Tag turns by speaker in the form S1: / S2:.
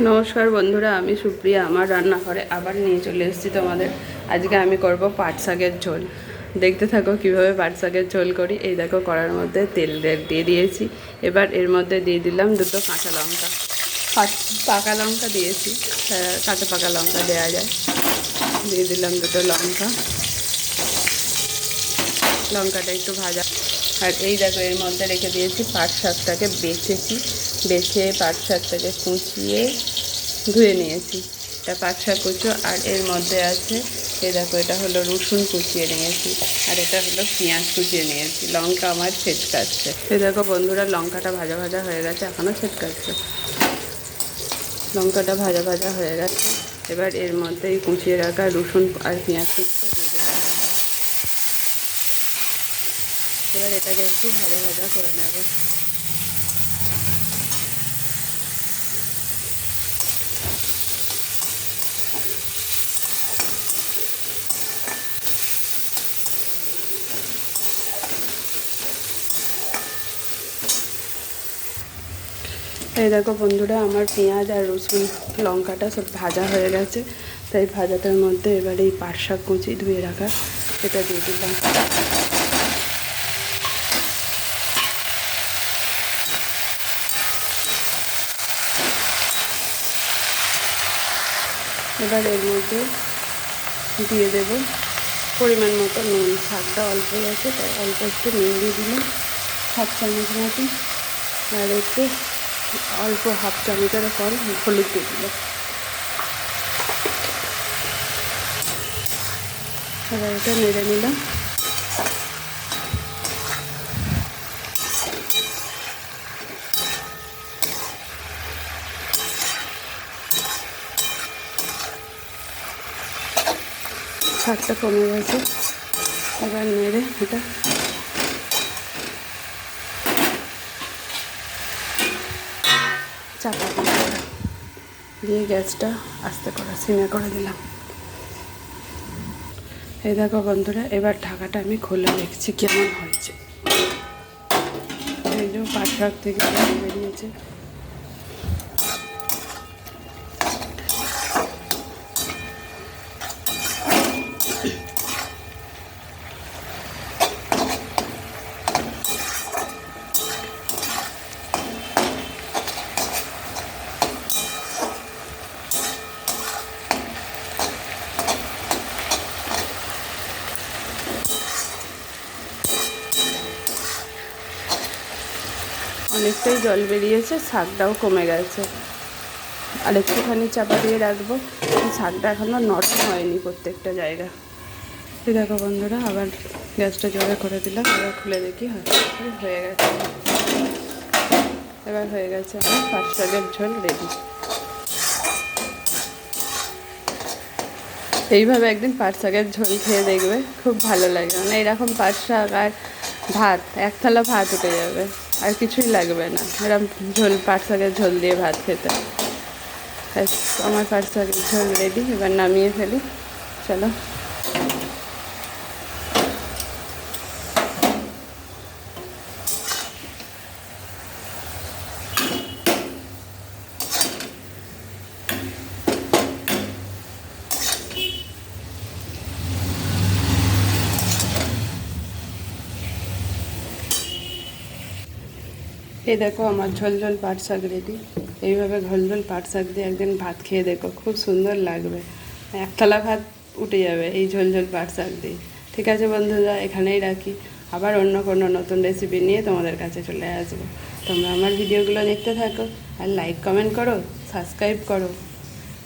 S1: নমস্কার বন্ধুরা, আমি সুপ্রিয়া আমার রান্নাঘরে আবার নিয়ে চলে এসেছি তোমাদের। আজকে আমি করব পাট শাকের ঝোল। দেখতে থাকো কিভাবে পাট শাকের ঝোল করি। এই দেখো কড়ার মধ্যে তেল দিয়ে দিয়েছি। এবার এর মধ্যে দিয়ে দিলাম দুটো কাঁচা লঙ্কা, পাকা লঙ্কা দিয়েছি, কাঁচা পাকা লঙ্কা দেওয়া যায়। দিয়ে দিলাম দুটো লঙ্কা, লঙ্কাটা একটু ভাজা। আর এই দেখো এর মধ্যে রেখে দিয়েছি পাট শাকটাকে, বেছে পাট শাকটাকে কুচিয়ে ধুয়ে নিয়েছি। এটা পাট শাক কুচো। আর এর মধ্যে আছে এই দেখো, এটা হলো রসুন কুচিয়ে নিয়েছি, আর এটা হলো পেঁয়াজ কুচিয়ে নিয়েছি। লঙ্কা আমার ছেচকাচ্ছে। এই দেখো বন্ধুরা, লঙ্কাটা ভাজা ভাজা হয়ে গেছে, এখনও ছেচকাচ্ছে। লঙ্কাটা ভাজা ভাজা হয়ে গেছে। এবার এর মধ্যে এই কুচিয়ে রাখা রসুন আর পেঁয়াজ কুচিটা দিয়ে দিলাম। এবার এটাকে একটু ভাজা ভাজা করে নেব। এই দেখো বন্ধুরা, আমার পেঁয়াজ আর রসুন লঙ্কাটা সব ভাজা হয়ে গেছে। তাই ভাজাটার মধ্যে এবার এই পাট শাক কুচি ধুয়ে রাখা এটা দিয়ে দিলাম। এবার এর মধ্যে দিয়ে দেব পরিমাণ মতো নুন। শাকটা অল্প আছে তাই অল্প একটু নুন দিয়ে দিলাম, হাফ চামচ মতন। আর একটু অল্প হাফ চামচের কম হলুদ দিয়ে দিলাম। এবার এটা নেড়ে নিলাম। শাকটা কমে গেছে। এবার নেড়ে এটা চাপা দিয়ে গ্যাসটা আস্তে করে সিমে করে দিলাম। এই দেখো বন্ধুরা, এবার ঢাকাটা আমি খুলে দেখছি কেমন হয়েছে। এই যে পাট শাক থেকে বেরিয়েছে। অনেকটাই জল বেরিয়েছে, শাকটাও কমে গেছে। আর একটুখানি চাপা দিয়ে রাখবো। শাকটা এখনও নরম হয়নি প্রত্যেকটা জায়গা। দেখো বন্ধুরা, আবার গ্যাসটা জোরে করে দিলাম। এবার খুলে দেখি হয়ে গেছে। এবার হয়ে গেছে আমার পাট শাকের ঝোল রেডি। এইভাবে একদিন পাট শাকের ঝোল খেয়ে দেখবে, খুব ভালো লাগে। মানে এরকম পাট শাক আর ভাত, এক থালা ভাত উঠে যাবে, আর কিছুই লাগবে না এরকম ঝোল, পাট শাকের ঝোল দিয়ে ভাত খেতে। আমার পাট শাকের ঝোল রেডি। এবার নামিয়ে ফেলি, চলো। এই দেখো আমার ঝোল ঝোল পাট শাক রেডি। এইভাবে ঝোল ঝোল পাট শাক দিয়ে একদিন ভাত খেয়ে দেখো, খুব সুন্দর লাগবে। এক থালা ভাত উঠে যাবে এই ঝোল ঝোল পাট শাক দিয়ে। ঠিক আছে বন্ধুরা, এখানেই রাখি। আবার অন্য কোনো নতুন রেসিপি নিয়ে তোমাদের কাছে চলে আসবো। তোমরা আমার ভিডিওগুলো দেখতে থাকো, আর লাইক কমেন্ট করো, সাবস্ক্রাইব করো।